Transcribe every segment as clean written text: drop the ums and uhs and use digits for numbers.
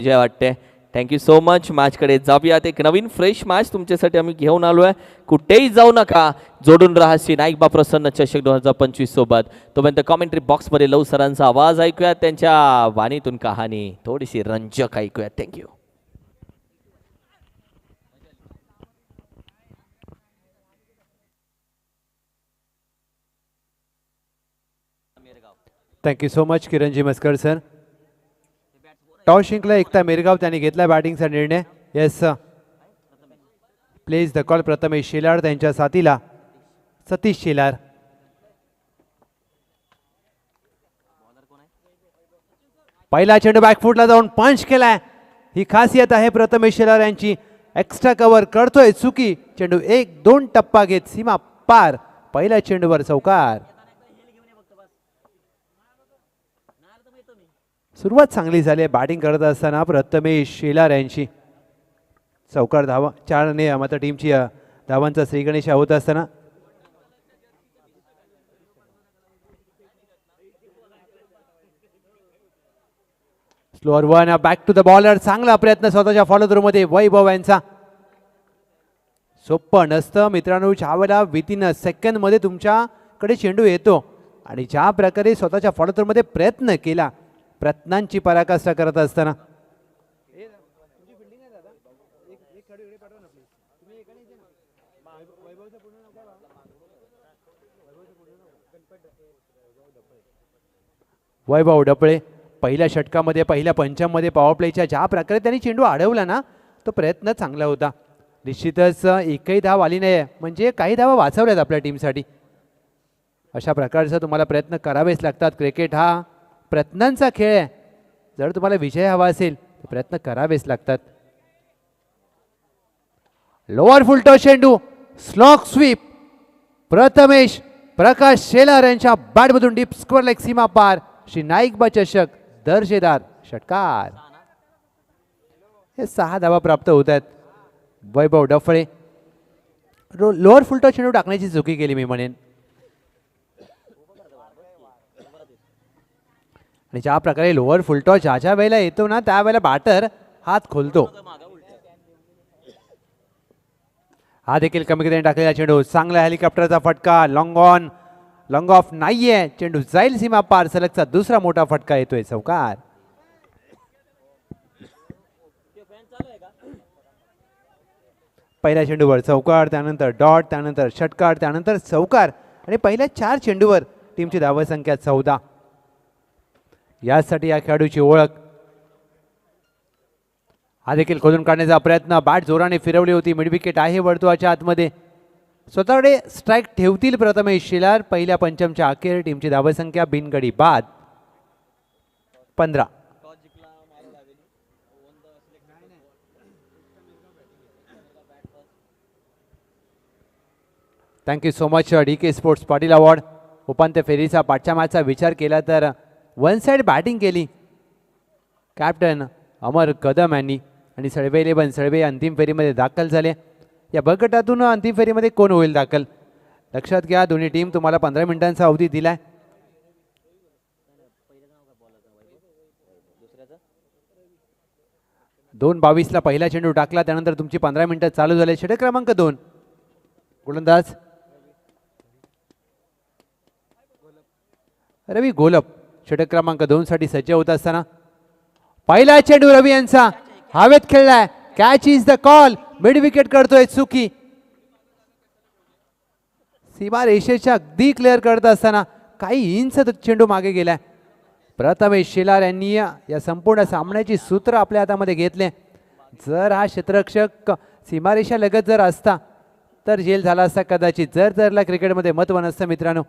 जय वाटते. Thank you so much. मॅचकडे जाऊयात. एक नवीन फ्रेश मॅच तुमच्यासाठी आम्ही घेऊन आलो आहे. कुठेही जाऊ नका, जोडून राहा श्री नाईकबा प्रसन्न चषक 2025 सोबत. तोपर्यंत कॉमेंट्री बॉक्समध्ये लव सरांचा आवाज ऐकूया, त्यांच्या वाणीतून कहाणी थोडीशी रंजक ऐकूया. थँक्यू. थँक्यू सो मच किरणजी मस्कर सर. टॉस जिंकला एकता मेरगाव, त्यांनी घेतला बॅटिंगचा निर्णय. Yes please the call Prathamesh Shelar, त्यांच्या साथीला सतीश शेलार. पहिला चेंडू बॅकफुटला जाऊन पंच केलाय. ही खासियत आहे प्रथमेश शेलार यांची. एक्स्ट्रा कव्हर करतोय चुकी. चेंडू 1-2 टप्पा घेत सीमा पार. पहिल्या चेंडूवर चौकार. सुरुवात चांगली झाली आहे बॅटिंग करत असताना प्रथमेश शेलार यांची. चौकार धावा 4ने मात्र टीमची धावांचा श्रीगणेश होत असताना slower one back to the bowler. चांगला प्रयत्न स्वतःच्या फॉलो थ्रू मध्ये वैभव यांचा. सोपं नसतं मित्रांनो, ज्या वेळेला विथिन सेकंड मध्ये तुमच्याकडे चेंडू येतो आणि ज्या प्रकारे स्वतःच्या फॉलो थ्रू मध्ये प्रयत्न केला, प्रयत्नांची पराकाष्ठा करत असताना वैभव डपळे पहिल्या षटकामध्ये पहिल्या पंचामध्ये पॉवर प्लेच्या ज्या प्रकारे त्यांनी चेंडू अडवला ना, तो प्रयत्न चांगला होता. निश्चितच एकही धाव आली नाही म्हणजे काही धावा वाचवल्यात आपल्या टीमसाठी. अशा प्रकारचा तुम्हाला प्रयत्न करावेच लागतात. क्रिकेट हा प्रयत्नांचा खेळ आहे. जर तुम्हाला विजय हवा असेल तर प्रयत्न करावेच लागतात. लोअर फुलटो चेंडू स्लॉक स्वीप. प्रथमेश प्रकाश शेलार यांच्या बॅटमधून डीप स्क्वेअर लेग सीमा पार. श्री नाईकबा चषक दर्जेदार षटकार. हे 6 धावा प्राप्त होत आहेत. वैभव डफळे लोअर फुलटो चेंडू टाकण्याची चुकी केली मी म्हणेन. आणि ज्या प्रकारे लोअर फुलटॉ ज्या वेळेला येतो ना, त्यावेळेला बॅटर हात खोलतो. हा देखील कमी करून टाकलेला चेंडू. चांगला हेलिकॉप्टरचा फटका. लॉंग ऑफ नाहीये. चेंडू जाईल सीमा पार. सलगचा दुसरा मोठा फटका येतोय. चौकार. पहिल्या चेंडूवर चौकार, त्यानंतर डॉट, त्यानंतर षटकार, त्यानंतर चौकार आणि पहिल्या 4 चेंडूवर टीमची धावसंख्या 14. यासाठी या खेळाडूची ओळख. हा देखील खोदून काढण्याचा प्रयत्न. बॅट जोराने फिरवली होती. मिड विकेट आहे वर्तुळाच्या आतमध्ये. स्वतःकडे स्ट्राईक ठेवतील प्रथमेश शेलार. पहिल्या पंचमच्या अखेर टीमची धावसंख्या बिनगडी बाद 15. Thank you so much DK sports Patil award. उपांत्य फेरीचा पाठच्या मॅचचा विचार केला तर वन साइड बॅटिंग केली कॅप्टन अमर कदम यांनी. आणि सळवे 11 सळवे अंतिम फेरीमध्ये दाखल झाले. या ब गटातून अंतिम फेरीमध्ये कोण होईल दाखल, लक्षात घ्या. दोन्ही टीम तुम्हाला 15 मिनिटांचा अवधी दिलाय. दोन 22 ला पहिला चेंडू टाकला. त्यानंतर तुमची 15 मिनिटं चालू झाले. षटक क्रमांक 2 गोलंदाज रवी गोलप षटक क्रमांक 2 साठी सज्ज होत असताना पहिला चेंडू रवी यांचा हवेत खेळलाय. Catch is the call. Mid wicket करतोय चुकी. सीमा रेषेच्या अगदी क्लिअर करत असताना काही इंच चेंडू मागे गेलाय. प्रथमेश शेलार यांनी या संपूर्ण सामन्याची सूत्र आपल्या हातामध्ये घेतले. जर हा क्षेत्ररक्षक सीमारेषा लगत जर असता तर जेल झाला असता कदाचित. जरला क्रिकेटमध्ये महत्त्व नसतं मित्रांनो.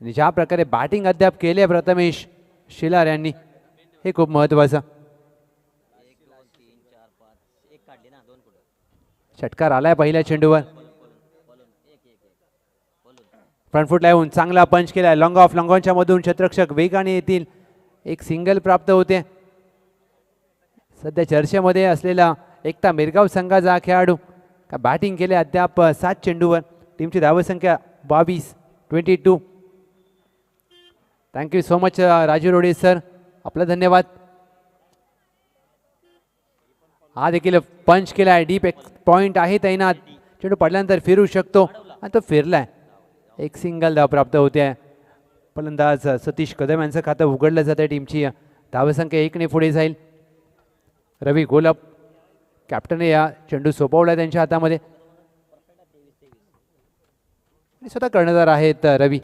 ज्या प्रकारे बॅटिंग अद्याप केले प्रथमेश शेलार यांनी, हे खूप महत्त्वाचं. षटकार आलाय पहिल्या चेंडूवर. फ्रंट फुटला येऊन चांगला पंच केलाय. लॉंग ऑनच्या मधून क्षेत्ररक्षक वेगाने येतील. एक सिंगल प्राप्त होते. सध्या चर्चेमध्ये असलेला एकता मेरगाव संघाचा खेळाडू का बॅटिंग केले अद्याप 7 चेंडूवर. टीमची धावसंख्या 22. Thank you so much Raju Rode sir, आपला धन्यवाद. हा देखील पंच केलाय. डीप पॉइंट आहे तैनात. चेंडू पडल्यानंतर फिरू शकतो आणि तो फिरलाय. एक सिंगल धाव प्राप्त होते. फलंदाज सतीश कदम यांचं खातं उघडलं जातं. टीमची धावसंख्या 1 ने पुढे जाईल. रवी गोलप कॅप्टनने या चेंडू सोपवला त्यांच्या हातामध्ये आणि स्वतः कर्णधार आहेत रवी.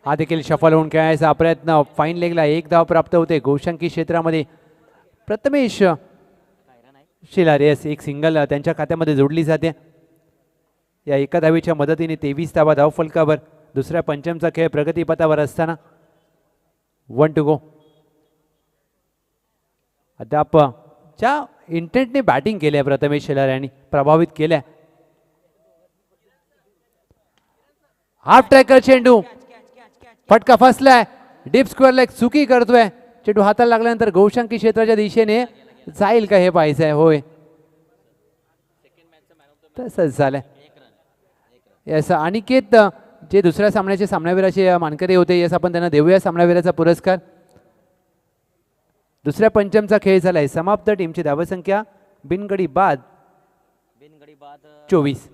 हा देखील शफल होऊन खेळायचा प्रयत्न. फाईन लेगला 1 धाव प्राप्त होते. गोशंकी क्षेत्रामध्ये प्रथमेश शिलार येस एक सिंगल त्यांच्या खात्यामध्ये जोडली जाते. या एका धावेच्या मदतीने 23 धावा धाव फलकावर. दुसऱ्या पंचमचा खेळ प्रगतीपथावर असताना 1 to go. अद्याप ज्या इंटेंटने बॅटिंग केली आहे प्रथमेश शिलार यांनी प्रभावित केल्या. हाफ ट्रॅकर चेंडू फटका फसलाय. डीप स्क्वेअरला एक चुकी करतोय. चेंडू हाताला लागल्यानंतर गोशंकी क्षेत्राच्या दिशेने जाईल का हे पाहायचं आहे. होय तसंच झालंय. यस अनिकेत जे दुसऱ्या सामन्याचे सामनावीराचे मानकरी होते यस आपण त्यांना देऊया सामनावीराचा पुरस्कार. दुसऱ्या पंचमचा खेळ झालाय समाप्त. टीमची धावसंख्या बिनगडी बाद 24.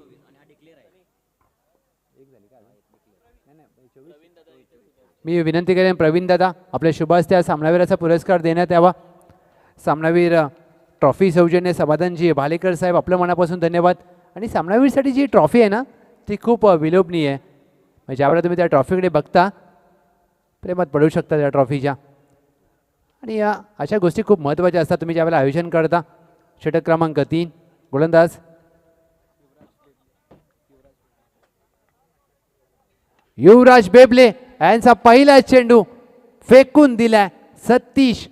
मी विनंती करेन प्रवीण दादा आपल्या शुभ हस्ते सामनावीराचा पुरस्कार देण्यात यावा. सामनावीर ट्रॉफी सौजन्य समाधानजी भालेकर साहेब आपल्या मनापासून धन्यवाद. आणि सामनावीरसाठी जी ट्रॉफी आहे ना ती खूप विलोभनीय आहे. म्हणजे ज्यावेळेला तुम्ही त्या ट्रॉफीकडे बघता प्रेमात पडू शकता त्या ट्रॉफीच्या. आणि या अशा गोष्टी खूप महत्त्वाच्या असतात तुम्ही ज्यावेळेला आयोजन करता. षटक क्रमांक 3 गोलंदाज युवराज बेबले यांचा पहिला चेंडू फेकून दिलाय. सतीश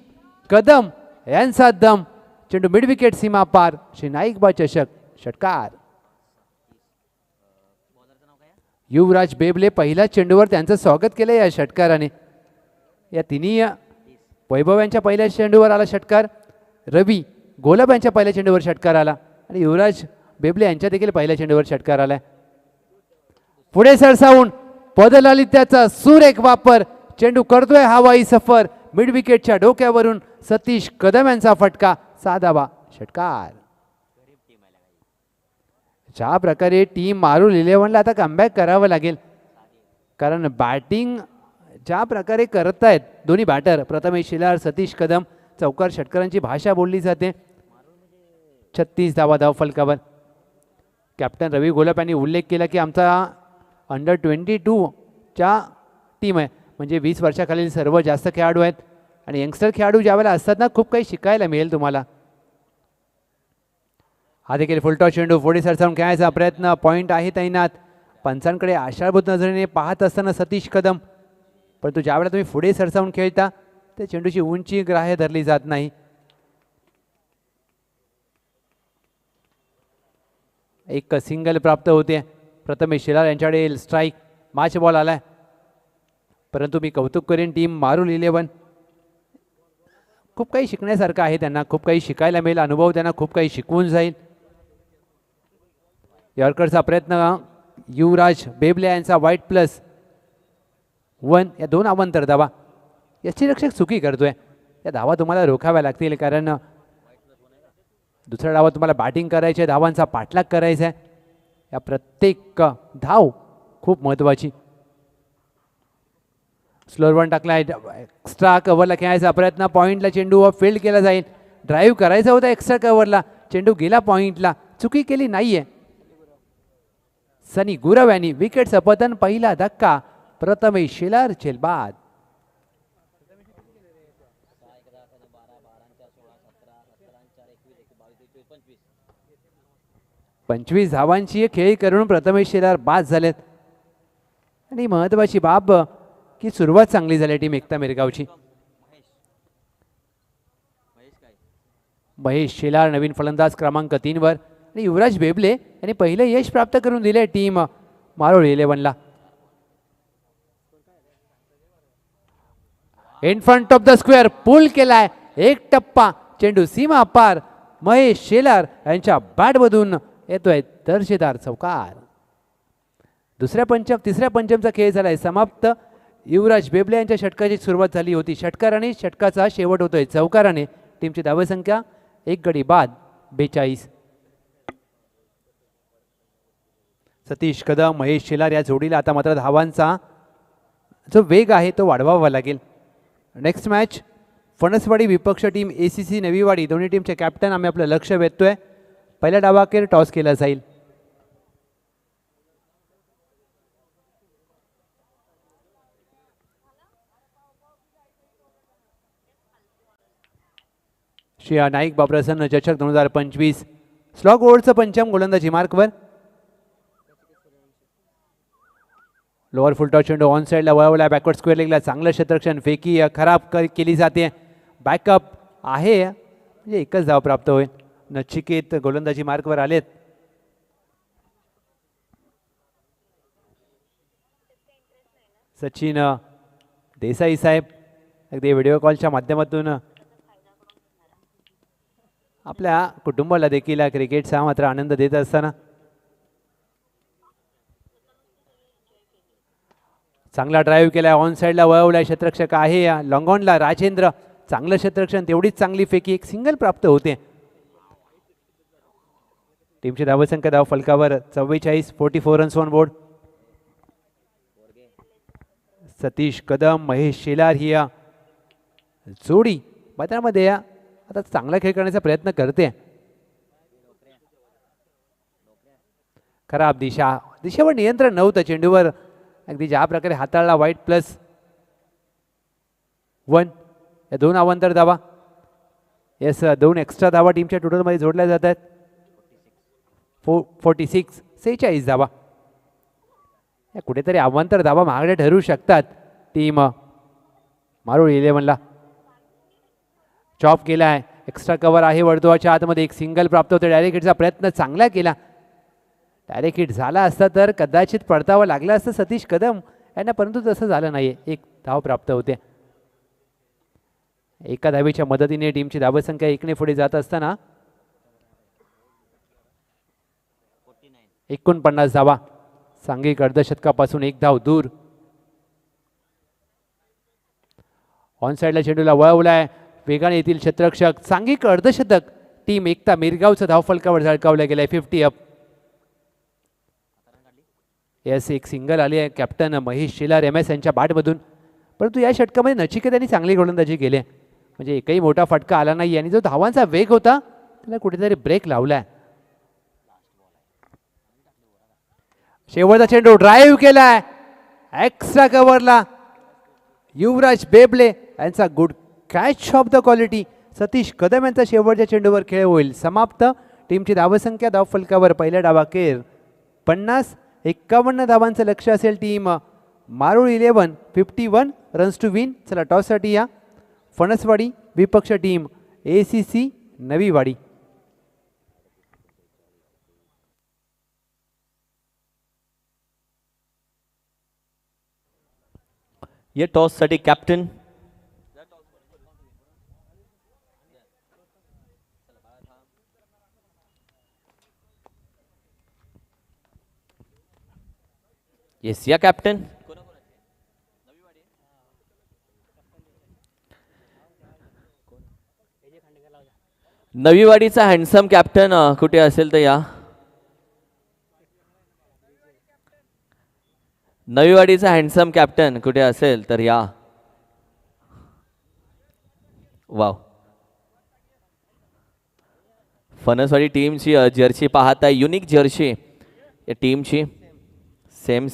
कदम यांचा दम. चेंडू मिड विकेट सीमा पार. श्री नाईकबा चषक षटकार. युवराज बेबले पहिल्या चेंडूवर त्यांचं स्वागत केलं या षटकाराने. या तिन्ही वैभव यांच्या पहिल्या चेंडूवर आला षटकार. रवी गोलप यांच्या पहिल्या चेंडूवर षटकार आला आणि युवराज बेबले यांच्या देखील पहिल्या चेंडूवर षटकार आलाय. पुढे सरसावून पदललित्याचा सुरेख वापर. चेंडू करतोय हवाई सफर. मिड विकेटच्या डोक्यावरून सतीश कदम यांचा फटका. 6 धावा षटकार. ज्या प्रकारे टीम मारूल 11ला आता कमबॅक करावं लागेल कारण बॅटिंग ज्या प्रकारे करतायत दोन्ही बॅटर प्रथमेश शिलार सतीश कदम चौकार षटकारांची भाषा बोलली जाते. 36 धावा धाव फलकावर. कॅप्टन रवी गोलप यांनी उल्लेख केला की आमचा अंडर 22 च्या टीम आहे म्हणजे 20 वर्षाखालील सर्व जास्त खेळाडू आहेत आणि यंगस्टर खेळाडू ज्यावेळेला असतात ना खूप काही शिकायला मिळेल तुम्हाला. हा देखील फुलटॉस चेंडू पुढे सरसावून खेळायचा प्रयत्न. पॉईंट आहे तैनात. पंचांकडे आशाभूत नजरेने पाहत असताना सतीश कदम परंतु ज्यावेळेला तुम्ही पुढे सरसावून खेळता त्या चेंडूची उंची ग्राह्य धरली जात नाही. एक सिंगल प्राप्त होते. प्रथमेश शिलार यांच्याकडे स्ट्राईक. मॅच बॉल आलाय परंतु मी कौतुक करेन टीम मारूल 11 खूप काही शिकण्यासारखं आहे. त्यांना खूप काही शिकायला मिळेल. अनुभव त्यांना खूप काही शिकवून जाईल. यॉर्करचा प्रयत्न. युवराज बेबले यांचा वाईट +1 या 2 अवांतर धावा. याची रक्षक चुकी करतोय. या धावा तुम्हाला रोखाव्या लागतील कारण दुसऱ्या डावात तुम्हाला बॅटिंग करायची आहे. धावांचा पाठलाग करायचा आहे. या प्रत्येक धाव खूप महत्त्वाची. स्लोअर वन टाकला आहे. एक्स्ट्रा कव्हरला खेळायचा प्रयत्न. पॉईंटला चेंडू फील्ड केला जाईल. ड्राईव्ह करायचा होता एक्स्ट्रा कव्हरला. चेंडू गेला पॉईंटला. चुकी केली नाहीये. सनी गुरव यांनी विकेटचं पतन. पहिला धक्का प्रथमेश शिलार झेलबाद. 25 धावांची खेळी करून प्रथमेश शिलार बाद झालेत. आणि महत्त्वाची बाब की सुरुवात चांगली झाली टीम एकता मिरगावची. महेश शिलार नवीन फलंदाज क्रमांक 3 वर आणि युवराज बेबले यांनी पहिले यश प्राप्त करून दिले टीम मारूळ 11ला. In front of the square pull केलाय. एक टप्पा. चेंडू सीमा पार. महेश शिलार यांच्या बॅटमधून येतोय दर्जेदार चौकार. तिसऱ्या पंचमचा खेळ झालाय समाप्त. युवराज बेबले यांच्या षटकाची सुरुवात झाली होती. षटकाराने षटकाचा शेवट होतोय. चौकाराने टीमची धावसंख्या 1 गडी बाद 42. सतीश कदम महेश शेलार या जोडीला आता मात्र धावांचा जो वेग आहे तो वाढवावा लागेल. नेक्स्ट मॅच फणसवाडी विपक्ष टीम ACC नवीवाडी. दोन्ही टीमचे कॅप्टन आम्ही आपलं लक्ष वेधतोय. पहिल्या डावाखेर टॉस केला जाईल. श्रेया नाईक बाप्रसन्न चषक 2025 स्लॉग ओव्हरचं पंचम गोलंदाजी मार्कवर. लोअर फुलटॉ चेंडू ऑन साईडला वळवला. बॅकवर्ड स्क्वेअर लेगला चांगलं क्षेत्ररक्षण. फेकी खराब केली जाते. बॅकअप आहे म्हणजे एकच धाव प्राप्त होईल. नचिकेत गोलंदाजी मार्कवर आलेत. सचिन देसाई साहेब अगदी व्हिडिओ कॉलच्या माध्यमातून आपल्या कुटुंबाला देखील क्रिकेटचा मात्र आनंद देत असताना चांगला ड्राईव्ह केला. ऑन साईडला वळवलाय. क्षेत्ररक्षक आहे लॉंगॉनला राजेंद्र. चांगलं क्षेत्ररक्षण. तेवढीच चांगली फेकी. एक सिंगल प्राप्त होते. टीमची धावसंख्या धाव फलकावर 44. 44 runs on board. Satish Kadam Mahesh Shelar ही जोडी मैदानामध्ये आता चांगला खेळ करण्याचा प्रयत्न करते. खराब दिशेवर नियंत्रण नव्हतं चेंडूवर. अगदी ज्या प्रकारे हाताळला वाईट +1 या 2 अवांतर धावा. येस 2 एक्स्ट्रा धावा टीमच्या टोटलमध्ये जोडल्या जात आहेत. 46 धावा. या कुठेतरी अवांतर धावा महागडे ठरू शकतात. टीम मारूळ 11ला चॉप केला आहे. एक्स्ट्रा कव्हर आहे वर्तुळाच्या आतमध्ये. एक सिंगल प्राप्त होते. डायरेक्ट हिटचा प्रयत्न चांगला केला. डायरेक्ट हिट झाला असता तर कदाचित पडतावं लागलं असतं सतीश कदम यांना, परंतु तसं झालं नाही. एक धाव प्राप्त होते. एका धावेच्या मदतीने टीमची धावसंख्या 1ने पुढे जात असताना 49 धावा. सांघिक अर्धशतकापासून 1 धाव दूर. ऑन साईडला चेंडूला वळवलाय. वेगाने येथील क्षेत्ररक्षक. सांघिक अर्धशतक. टीम एकता मिरगावचं धावफलकावर झळकावलं गेलंय. 50 अप. येस एक सिंगल आली आहे कॅप्टन महेश शेलार MS यांच्या बॅटमधून. परंतु या षटकामध्ये नचिकेत यांनी चांगली गोलंदाजी केली. म्हणजे एकही मोठा फटका आला नाही आणि जो धावांचा वेग होता त्याला कुठेतरी ब्रेक लावलाय. शेवटचा चेंडू ड्राईव्ह केलाय. एक्स्ट्रा कव्हरला युवराज बेबले यांचा good catch of the quality. Satish Kadam यांचा शेवटच्या चेंडूवर खेळ होईल. समाप्त. टीमची धावसंख्या धाव फलकावर पहिल्या डावाखेर 50. 51 धावांचं लक्ष असेल team Marul 11. 51 runs to win. चला टॉससाठी या. फणसवाडी विपक्ष टीम ACC नवीवाडी. या टॉससाठी कॅप्टन येस या कॅप्टन नवीवाडीचा हँडसम कॅप्टन कुठे असेल तर या. नवीवाडीचा हँडसम कॅप्टन कुठे असेल तर या. वाव. फणसवाडी टीमची जर्सी पाहता. युनिक जर्सी या टीमची. Same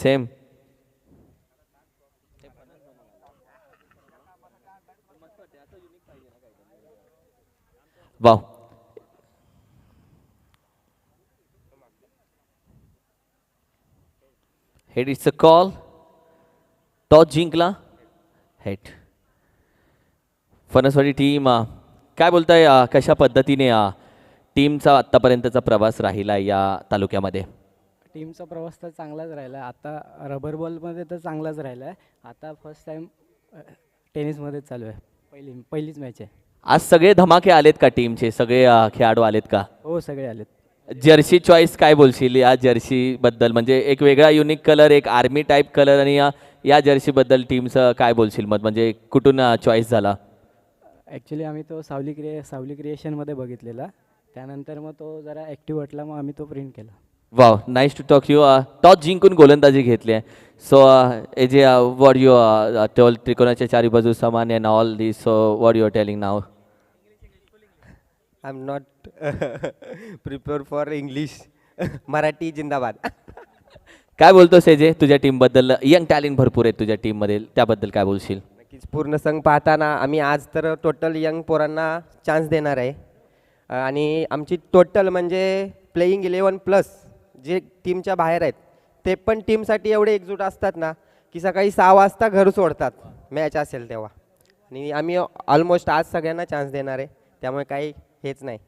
wow. Head it's a call. Toss जिंकला. हेड. फणसवाडी टीम काय बोलताय कशा पद्धतीने टीमचा आतापर्यंतचा प्रवास राहिला या तालुक्यामध्ये? टीमचा प्रवास तर चांगलाच राहिला. आता रबर बॉलमध्ये तर चांगलाच राहिला आहे. आता फर्स्ट टाइम टेनिसमध्ये चालू आहे. पहिलीच मॅच आहे. आज सगळे धमाके आलेत का टीमचे? सगळे खेळाडू आलेत का? हो सगळे आलेत. जर्सी चॉईस काय बोलशील या जर्सी बद्दल, म्हणजे एक वेगळा युनिक कलर, एक आर्मी टाईप कलर, आणि या जर्सी बद्दल टीमचं काय बोलशील मत, म्हणजे कुठून चॉईस झाला? ॲक्च्युली आम्ही तो सावली क्रिएशनमध्ये बघितलेला, त्यानंतर मग तो जरा ॲक्टिव्ह वाटला, मग आम्ही तो प्रिंट केला. Wow, nice to talk you. Toss जिंकून गोलंदाजी घेतली आहे. So AJ what you tell त्रिकोणाच्या चारी बाजू समान and all this, so what you are telling नाव? I'm not prepared for English. Marathi जिंदाबाद. काय बोलतोस एजे तुझ्या टीमबद्दल? यंग टॅलेंट भरपूर आहे तुझ्या टीममध्ये, त्याबद्दल काय बोलशील? नक्कीच पूर्ण संघ पाहताना आम्ही आज तर टोटल यंग पोरांना चान्स देणार आहे. आणि आमची टोटल म्हणजे प्लेईंग 11+ जे टीमच्या बाहेर आहेत ते पण टीमसाठी एवढे एकजूट असतात ना की सकाळी 6 वाजता घर सोडतात मॅच असेल तेव्हा. आणि आम्ही ऑलमोस्ट आज सगळ्यांना चान्स देणार आहे, त्यामुळे काही हेच नाही.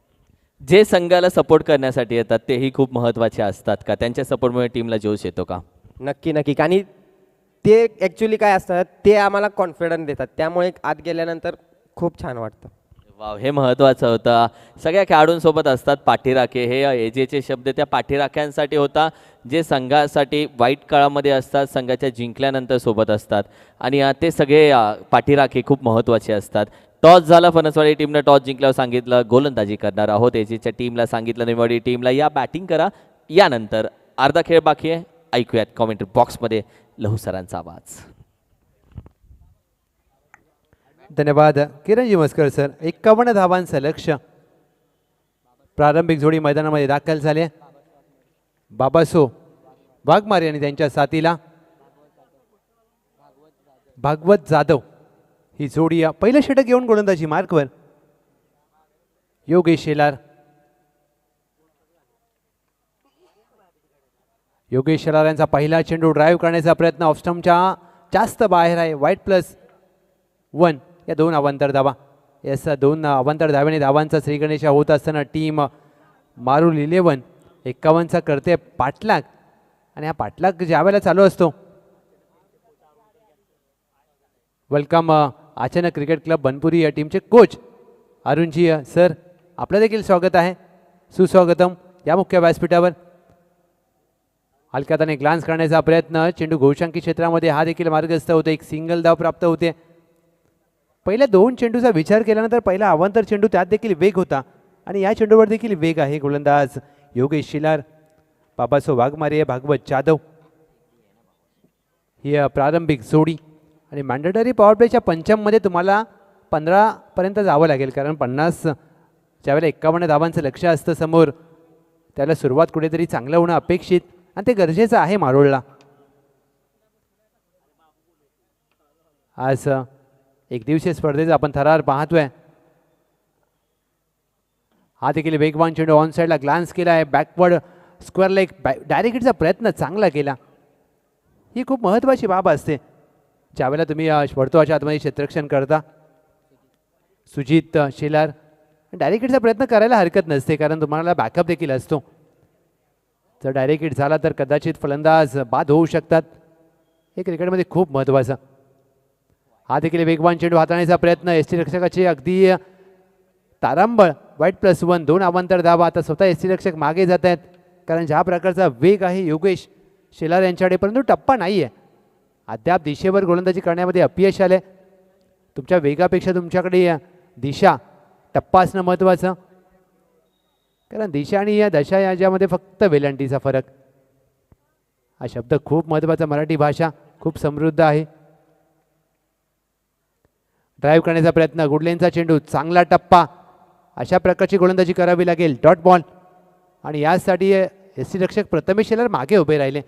जे संघाला सपोर्ट करण्यासाठी येतात तेही खूप महत्त्वाचे असतात का? त्यांच्या सपोर्टमुळे टीमला जोश येतो का? नक्की नक्की. आणि ते ॲक्च्युली काय असतात, ते आम्हाला कॉन्फिडन्स देतात, त्यामुळे आत गेल्यानंतर खूप छान वाटतं. वाव, हे महत्त्वाचं होतं. सगळ्या खेळाडूंसोबत असतात पाठीराखे, हे एजेचे शब्द त्या पाठीराख्यांसाठी होता, जे संघासाठी वाईट काळामध्ये असतात, संघाच्या जिंकल्यानंतर सोबत असतात, आणि ते सगळे पाठीराखे खूप महत्त्वाचे असतात. टॉस झाला, फणसवाडी टीमनं टॉस जिंकल्यावर सांगितलं गोलंदाजी करणार आहोत. एजेच्या टीमला सांगितलं निवडी टीमला या बॅटिंग करा. यानंतर अर्धा खेळ बाकी आहे, ऐकूयात कॉमेंट्री बॉक्समध्ये लहू सरांचा आवाज. धन्यवाद किरणजी मस्कर सर. 51 धावांचं लक्ष्य. प्रारंभिक जोडी मैदानामध्ये दाखल झाले. बाबासो वाघमारे आणि त्यांच्या साथीला भागवत जाधव ही जोडी पहिलं षटक घेऊन गोलंदाजी मार्कवर. योगेश शेलार. योगेश शेलार यांचा पहिला चेंडू ड्राईव्ह करण्याचा प्रयत्न ऑफस्टम्पच्या जास्त बाहेर आहे. वाईट +1 या 2 अवांतर धावा. यास 2 अवांतर धाव्याने धावांचा श्रीगणेशा होत असताना टीम मारुल 11 51चा करते पाठलाग. आणि हा पाठलाग ज्यावेळेला चालू असतो, वेलकम अचानक क्रिकेट क्लब बनपुरी या टीमचे कोच अरुणजी सर, आपलं देखील स्वागत आहे. सुस्वागतम या मुख्य व्यासपीठावर. हलक्यात आणि ग्लान्स करण्याचा प्रयत्न, चेंडू घोषांकी क्षेत्रामध्ये हा देखील मार्गस्थ होते. एक सिंगल धाव प्राप्त होते. पहिल्या 2 चेंडूचा विचार केल्यानंतर पहिला अवांतर चेंडू त्यात देखील वेग होता, आणि या चेंडूवर देखील वेग आहे. गोलंदाज योगेश शिलार, बाबासो वाघमारे, भागवत जाधव ही प्रारंभिक जोडी. आणि मॅन्डेटरी पॉवर प्लेच्या पंचममध्ये तुम्हाला 15 पर्यंत जावं लागेल, कारण 50 ज्यावेळेला 51 धावांचं लक्ष असतं समोर, त्याला सुरुवात कुठेतरी चांगलं होणं अपेक्षित, आणि ते गरजेचं आहे मारोळला. आज एक दिवसीय स्पर्धेचा आपण थरार पाहतोय. हा देखील वेगवान चेंडू ऑन साईडला ग्लान्स केला आहे. बॅकवर्ड स्क्वेअर लेग डायरेक्ट हिटचा प्रयत्न चांगला केला. ही खूप महत्त्वाची बाब असते ज्यावेळेला तुम्ही वर्तुळाच्या आतमध्ये क्षेत्ररक्षण करता. सुजित शेलार डायरेक्ट हिटचा प्रयत्न करायला हरकत नसते, कारण तुम्हाला बॅकअप देखील असतो. जर डायरेक्ट हिट झाला तर कदाचित फलंदाज बाद होऊ शकतात. हे क्रिकेटमध्ये खूप महत्त्वाचं. हा देखील वेगवान चेंडू हाताळण्याचा प्रयत्न, एस टी रक्षकाचे अगदी तारांबळ. वाईट +1 2 अवांतर धावा. आता स्वतः एस टी रक्षक मागे जात आहेत, कारण ज्या प्रकारचा वेग आहे योगेश शेलार यांच्याकडे, परंतु टप्पा नाही आहे. अद्याप दिशेवर गोलंदाजी करण्यामध्ये अपयश आले. तुमच्या वेगापेक्षा तुमच्याकडे दिशा, टप्पा असणं महत्त्वाचं, कारण दिशा आणि या दशा याच्यामध्ये फक्त वेलांटीचा फरक. हा शब्द खूप महत्त्वाचा. मराठी भाषा खूप समृद्ध आहे. ड्राईव्ह करण्याचा प्रयत्न, गुडलेनचा चेंडू, चांगला टप्पा. अशा प्रकारची गोलंदाजी करावी लागेल. Dot ball. आणि यासाठी एस टी रक्षक प्रथमेश शेलार मागे उभे राहिले,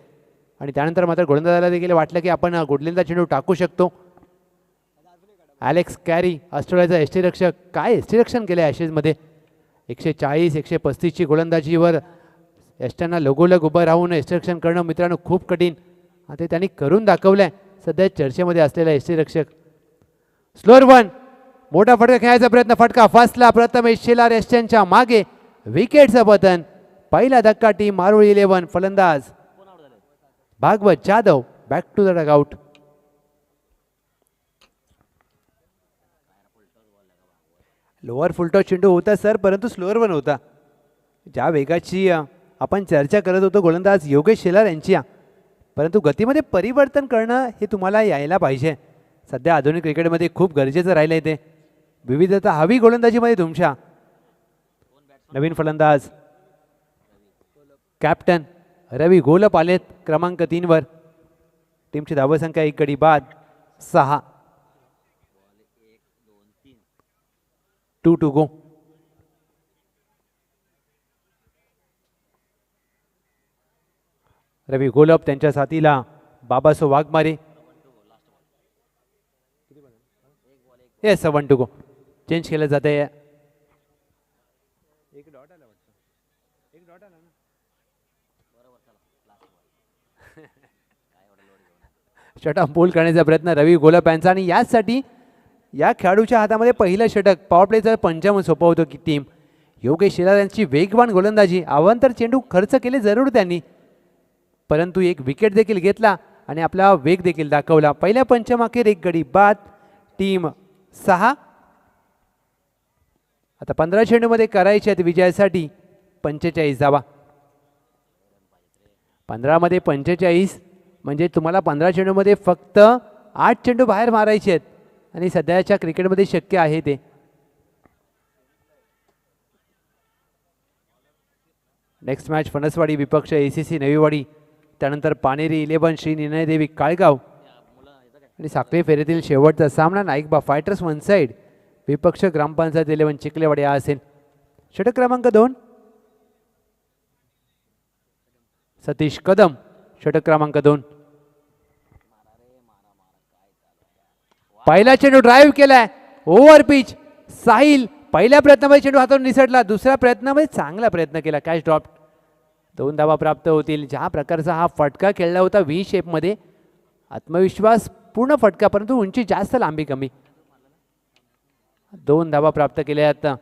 आणि त्यानंतर मात्र गोलंदाजाला देखील वाटलं की आपण गुडलेनचा चेंडू टाकू शकतो. ॲलेक्स कॅरी ऑस्ट्रेलियाचा एस टी रक्षक, काय एस टी रक्षण केलं ॲशेजमध्ये. 140 135ची गोलंदाजीवर एस्ट्यांना लगोलग उभं राहून एस टी रक्षण करणं मित्रांनो खूप कठीण, आणि ते त्यांनी करून दाखवलं आहे. सध्या चर्चेमध्ये असलेला एस टी रक्षक. स्लोअर 1 मोठा फटका खेळायचा प्रयत्न, फटका फासला. प्रथमेश शेलार एस्ट्यांच्या मागे, विकेटचं पतन. पहिला धक्का टीम मारुळ 11. फलंदाज Bhagwat Jadhav back to the dugout. Lower full toss चेंडू होता सर, परंतु स्लोअर 1 होता. ज्या वेगाची आपण चर्चा करत होतो गोलंदाज योगेश शेलार यांची परंतु गतीमध्ये परिवर्तन करणं हे तुम्हाला यायला पाहिजे. सध्या आधुनिक क्रिकेटमध्ये खूप गरजेचं राहिलं आहे ते. विविधता हवी गोलंदाजीमध्ये तुमच्या. नवीन फलंदाज कॅप्टन रवी गोलप आलेत क्रमांक 3 वर. टीमची धावसंख्या 1 गडी बाद 6. 2 to go. रवी गोलप त्यांच्या साथीला Babaso Waghmare. Yes 1 to go. Change केलं जात आहे. षटक पूल करण्याचा प्रयत्न रवी गोलप यांचा आणि याचसाठी या खेळाडूच्या हातामध्ये पहिलं षटक. पॉवर प्लेचा पंचम सोपवतो की टीम. योगेश शेलार यांची वेगवान गोलंदाजी. अवांतर चेंडू खर्च केले जरूर त्यांनी परंतु एक विकेट देखील घेतला आणि आपला वेग देखील दाखवला. पहिल्या पंचमाखेर 1 गडी बाद. टीम 6. आता 15 चेंडूमध्ये करायचे आहेत विजयासाठी 45 धावा. 15 मध्ये 45 म्हणजे तुम्हाला 15 चेंडूमध्ये फक्त 8 चेंडू बाहेर मारायचे आहेत आणि सध्याच्या क्रिकेटमध्ये शक्य आहे ते. नेक्स्ट मॅच फणसवाडी विपक्ष ACC नवीवाडी. त्यानंतर पानेरी 11 श्री निर्णयदेवी काळगाव आणि साखळी फेरीतील शेवटचा सामना नाईकबा फायटर्स वन साईड विपक्ष ग्रामपंचायत 11 चिखलेवाडी हा असेल. षटक क्रमांक 2 सतीश कदम. षटक क्रमांक 2. पहिला चेंडू ड्राईव्ह केलाय ओव्हर पिच. साहिल पहिल्या प्रयत्नामध्ये चेंडू हातातून निसटला. दुसऱ्या प्रयत्नामध्ये चांगला प्रयत्न केला. Catch drop. 2 धावा प्राप्त होतील. ज्या प्रकारचा हा फटका खेळला होता व्ही शेपमध्ये आत्मविश्वास पूर्ण फटका परंतु उंची जास्त लांबी कमी. 2 धावा प्राप्त केल्या आता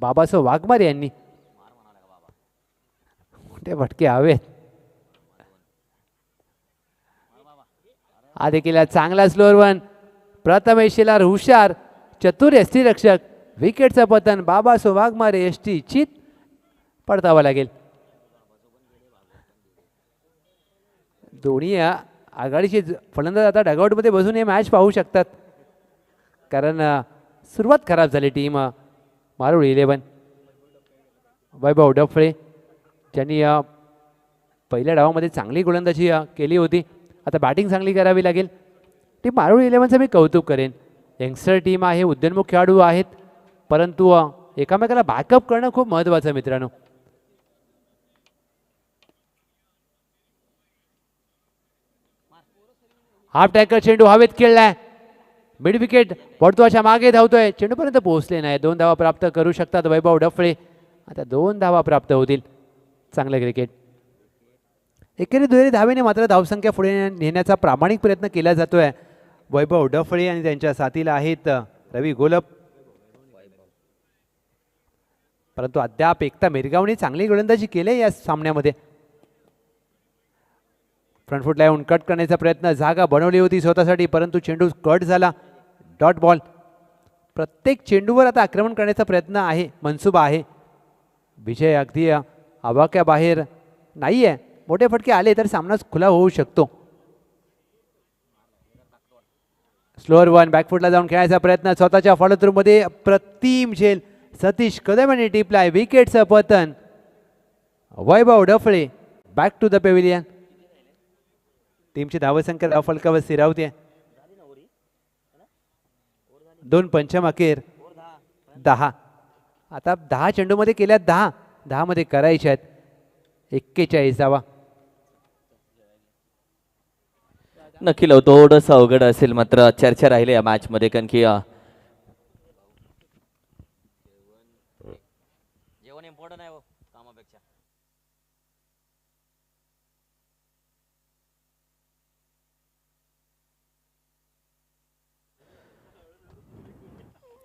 बाबासो वाघमारे यांनी. मोठे फटके हवेत. हा देखील चांगला स्लोअर वन. प्रथमेश शेलार हुशार चतुर यष्टीरक्षक. विकेटचं पतन बाबासो वाघमारे यष्टी चित पडतावा लागेल. दोन्ही आघाडीचे फलंदाज आता डगआउटमध्ये बसून हे मॅच पाहू शकतात कारण सुरुवात खराब झाली टीम मारुळ 11. वैभव डफळे ज्यांनी पहिल्या डावामध्ये चांगली गोलंदाजी केली होती. आता बॅटिंग चांगली करावी लागेल. टीम मारुळ 11चं मी कौतुक करेन. यंगस्टर टीम आहे. उद्योन्मुख खेळाडू आहेत परंतु एकामेकाला बॅकअप करणं खूप महत्त्वाचं आहे मित्रांनो. हाफ टॅकर चेंडू हवेत खेळलाय. मिड विकेट पडतोच्या मागे धावतोय. चेंडूपर्यंत पोहोचले नाही. 2 धावा प्राप्त करू शकतात वैभव डफळे. आता 2 धावा प्राप्त होतील. चांगलं क्रिकेट. एकेरी दुहेरी धावेने मात्र धावसंख्या पुढे नेण्याचा प्रामाणिक प्रयत्न केला जातोय. वैभव डफळे आणि त्यांच्या साथीला आहेत रवी गोलप. परंतु अद्याप एकता मिरगावने चांगली गोलंदाजी केली या सामन्यामध्ये. फ्रंटफुटला येऊन कट करण्याचा प्रयत्न. जागा बनवली होती स्वतःसाठी परंतु चेंडू कट झाला. Dot ball. प्रत्येक चेंडूवर आता आक्रमण करण्याचा प्रयत्न आहे. मनसुबा आहे. विजय अगदी आवाक्याबाहेर नाही आहे. मोठे फटके आले तर सामना खुला होऊ शकतो. Slower one. बॅकफुटला जाऊन खेळायचा प्रयत्न. स्वतःच्या फॉलोथ्रूमध्ये अप्रतिम झेल. सतीश कदम यांनी टिपलाय. विकेटचं पतन. वैभव Daphale back to the pavilion. टीमची धावसंख्या फलकावर स्थिरावते. 2 पंचम अखेर 10. आता 10 चेंडूमध्ये केल्या 10 मध्ये करायच्या आहेत 41 धावा. नक्की थोडंसं अवघड असेल मात्र चर्चा राहिली या मॅच मध्ये कारण की जेवण इम्पॉर्टंट आहे कामापेक्षा.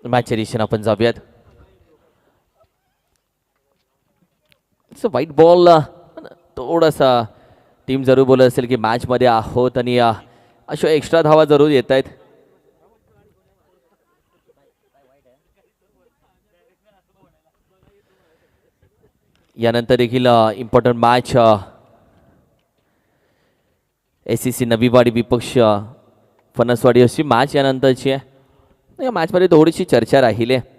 मॅचच्या दिशेने आपण जाऊयात. व्हाईट बॉल थोडासा टीम जरूर बोलत असेल की मॅच मध्ये आहोत आणि अशा एक्स्ट्रा धावा जरूर येत आहेत. यानंतर देखील इम्पॉर्टंट मॅच SCC नवीवाडी विपक्ष फणसवाडी अशी मॅच यानंतरची आहे. या मॅचमध्ये थोडीशी चर्चा राहिली आहे.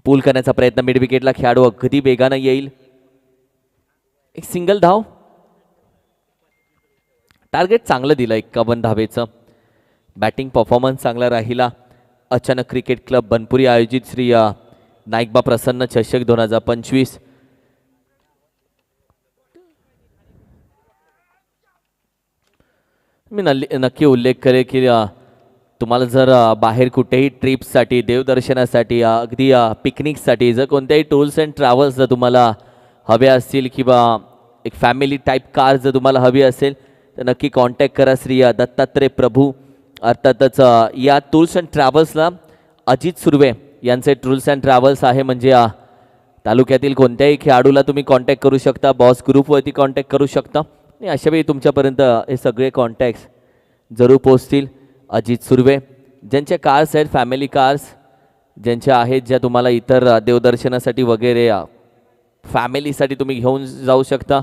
पूल करण्याचा प्रयत्न मिड विकेटला खेळाडू अगदी वेगानं येईल. एक सिंगल धाव. टार्गेट चांगलं दिलं 51 धावेचं. बॅटिंग परफॉर्मन्स चांगला राहिला. अचानक क्रिकेट क्लब बनपुरी आयोजित श्री नाईकबा प्रसन्न चषक 2025. मी नक्की उल्लेख करेन की तुम्हाला जर बाहेर कुठेही ट्रिपसाठी देवदर्शनासाठी अगदी पिकनिकसाठी जर कोणत्याही टूर्स अँड ट्रॅव्हल्स जर तुम्हाला हवे असतील किंवा एक फॅमिली टाईप कार जर तुम्हाला हवी असेल तर नक्की कॉन्टॅक्ट करा श्री दत्तात्रय प्रभू. अर्थातच या टूर्स अँड ट्रॅव्हल्सला अजित सुर्वे यांचे टूर्स अँड ट्रॅव्हल्स आहे. म्हणजे तालुक्यातील कोणत्याही खेळाडूला तुम्ही कॉन्टॅक्ट करू शकता. बॉस ग्रुपवरती कॉन्टॅक्ट करू शकता आणि अशावेळी तुमच्यापर्यंत हे सगळे कॉन्टॅक्ट्स जरूर पोचतील. अजित सुर्वे ज्यांच्या कार्स आहेत फॅमिली कार्स ज्यांच्या आहेत ज्या तुम्हाला इतर देवदर्शनासाठी वगैरे फॅमिलीसाठी तुम्ही घेऊन जाऊ शकता.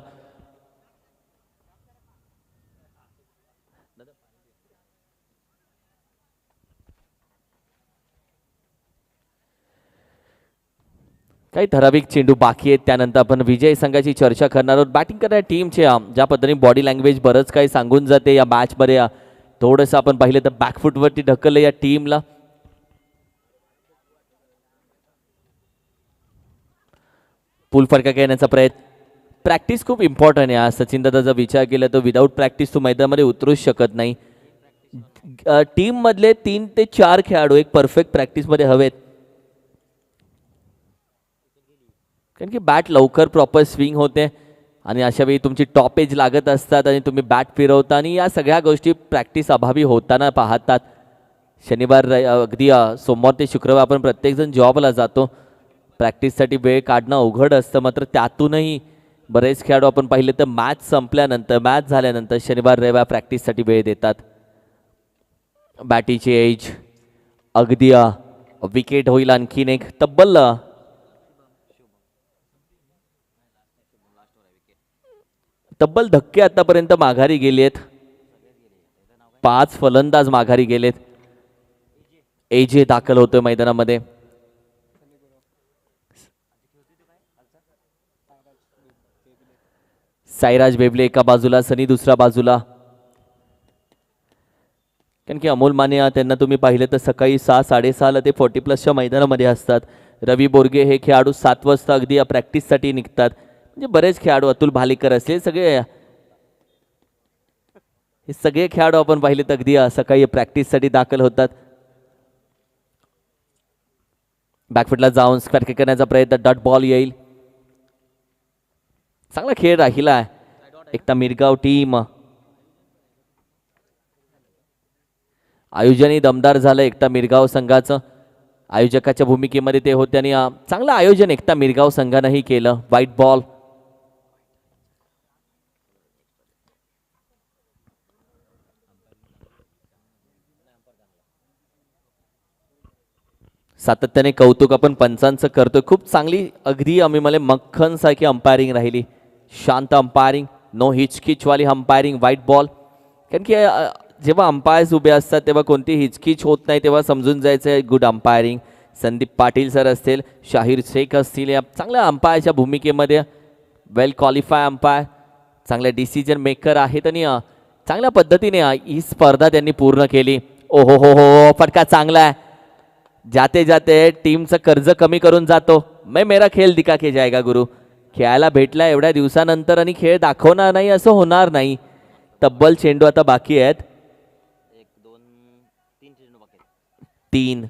काही ठराविक चेंडू बाकी आहेत त्यानंतर आपण विजय संघाची चर्चा करणार आहोत. बॅटिंग करणाऱ्या टीमचे ज्या पद्धतीने बॉडी लँग्वेज बरंच काही सांगून जाते या मॅचमध्ये. थोडंसं आपण पाहिलं तर बॅकफुटवरती ढकललं या टीमला. पूल फटका घेण्याचा प्रयत्न. प्रॅक्टिस खूप इम्पॉर्टंट आहे. सचिन दादाचा विचार केला तर विदाऊट प्रॅक्टिस तो मैदानामध्ये उतरूच शकत नाही. टीममधले 3 ते 4 खेळाडू एक परफेक्ट प्रॅक्टिसमध्ये हवेत. कारण की बॅट लवकर प्रॉपर स्विंग होते आणि अशावेळी तुमची टॉप एज लागत असतात आणि तुम्ही बॅट फिरवता आणि या सगळ्या गोष्टी प्रॅक्टिस अभावी होताना पाहतात. शनिवार अगदी सोमवार ते शुक्रवार आपण प्रत्येकजण जॉबला जातो. प्रॅक्टिससाठी वेळ काढणं अवघड असतं. मात्र त्यातूनही बरेच खेळाडू आपण पाहिले तर मॅच संपल्यानंतर मॅच झाल्यानंतर शनिवार रविवार प्रॅक्टिससाठी वेळ देतात. बॅटीची एज अगदी विकेट होईल आणखीन एक. तब्बल धक्के आतापर्यंत माघारी गेलेत. 5 फलंदाज माघारी गेलेत. एजे दाखल होतोय मैदानामध्ये. साईराज बेबले एका बाजूला सनी दुसऱ्या बाजूला. कारण की अमोल माने त्यांना तुम्ही पाहिलं तर सकाळी 6-6:30 ते 40+ मैदानामध्ये असतात. रवी बोरगे हे खेळाडू 7 वाजता अगदी या प्रॅक्टिससाठी निघतात. म्हणजे बरेच खेळाडू अतुल भालेकर असले हे सगळे खेळाडू आपण पाहिले तर अगदी सकाळी प्रॅक्टिससाठी दाखल होतात. बॅकफुटला जाऊन स्क्वॅट करण्याचा प्रयत्न. डॉट बॉल येईल. चांगला खेळ राहिला आहे. एकता मिरगाव टीम आयोजनही दमदार झालं एकता मिरगाव संघाचं. आयोजकाच्या भूमिकेमध्ये ते होते आणि चांगलं आयोजन एकता मिरगाव संघानंही केलं. White ball. सातत्याने कौतुक आपण पंचांचं करतोय. खूप चांगली अगदी आम्ही मला मक्खन सारखी अंपायरिंग राहिली. शांत अंपायरिंग. नो हिचकिचवाली अंपायरिंग. White ball. कारण की जेव्हा अंपायर्स उभे असतात तेव्हा कोणती हिचकिच होत नाही तेव्हा समजून जायचं आहे good umpiring. Sandeep Patil sir असतील शाहीर शेख असतील या चांगल्या अंपायरच्या भूमिकेमध्ये. वेल क्वालिफाय अंपायर. चांगल्या डिसिजन मेकर आहेत आणि चांगल्या पद्धतीने ही स्पर्धा त्यांनी पूर्ण केली. ओहो हो हो फटका चांगला आहे. जाते जाते टीमचं कर्ज कमी करून जातो. मैं मेरा खेळ दिखा के जाएगा गुरु. खेळायला भेटला एवढ्या दिवसानंतर आणि खेळ दाखवणार नाही असं होणार नाही. तब्बल चेंडू आता बाकी आहेत. 3.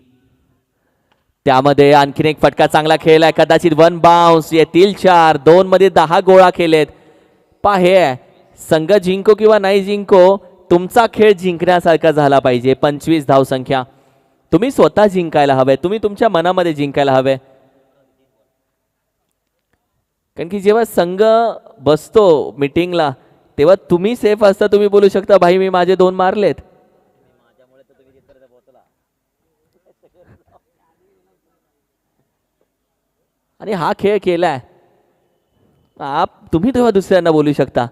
त्यामध्ये आणखीन एक फटका चांगला खेळ आहे. कदाचित 1 बाउन्स. येतील 4. 2 मध्ये 10 गोळा केलेत. हे संघ जिंको किंवा नाही जिंको तुमचा खेळ जिंकण्यासारखा झाला पाहिजे. 25 धावसंख्या. तुम्ही स्वतः जिंकायला हवे. तुम्ही तुमच्या मनामध्ये जिंकायला हवे. कारण की जेव्हा संघ बसतो मीटिंगला तेव्हा तुम्ही सेफ असता, तुम्ही बोलू शकता भाई मी माझे 2 मारलेत. आणि हा खेळ केलाय तुम्ही तेव्हा दुसऱ्यांना बोलू शकता.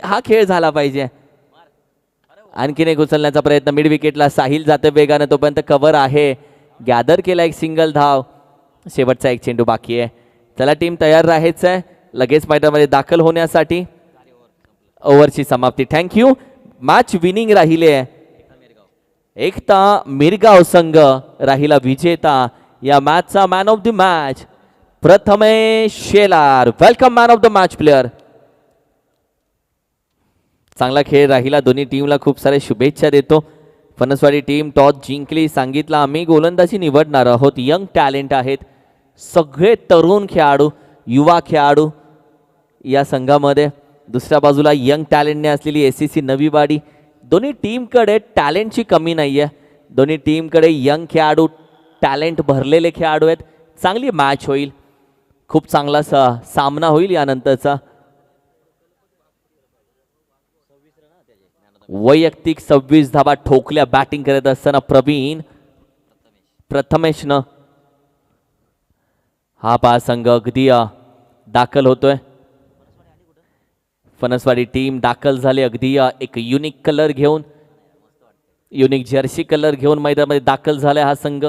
हा खेळ झाला पाहिजे. आणखीन एक उचलण्याचा प्रयत्न मिड विकेटला साहिल जाते वेगाने, तोपर्यंत कव्हर आहे, गॅदर केला एक सिंगल धाव. शेवटचा एक चेंडू बाकी आहे. चला टीम तयार राहायचं आहे लगेच मैदानामध्ये दाखल होण्यासाठी. ओव्हरची समाप्ती. थँक्यू. मॅच विनिंग राहिले आहे एकता मिरगाव संघ राहिला विजेता. या मॅचचा man of the match Prathamesh Shelar. Welcome man of the match player. चांगला खेळ राहिला. दोन्ही टीमला खूप सारे शुभेच्छा देतो. फणसवाडी टीम टॉस जिंकली. सांगितलं आम्ही गोलंदाजी निवडणार आहोत. यंग टॅलेंट आहेत सगळे, तरुण खेळाडू, युवा खेळाडू या संघामध्ये. दुसऱ्या बाजूला यंग टॅलेंटने असलेली SCC नवीवाडी. दोन्ही टीमकडे टॅलेंटची कमी नाही आहे. दोन्ही टीमकडे यंग खेळाडू, टॅलेंट भरलेले खेळाडू आहेत. चांगली मॅच होईल. खूप चांगला सामना होईल यानंतरचा. वैयक्तिक 26 धावा ठोकल्या बॅटिंग करत असताना प्रथमेशनं. हा पहा संघ अगदी दाखल होतोय. फणसवाडी टीम दाखल झाली अगदी एक युनिक कलर घेऊन, युनिक जर्सी कलर घेऊन मैदानामध्ये दाखल झालाय हा संघ.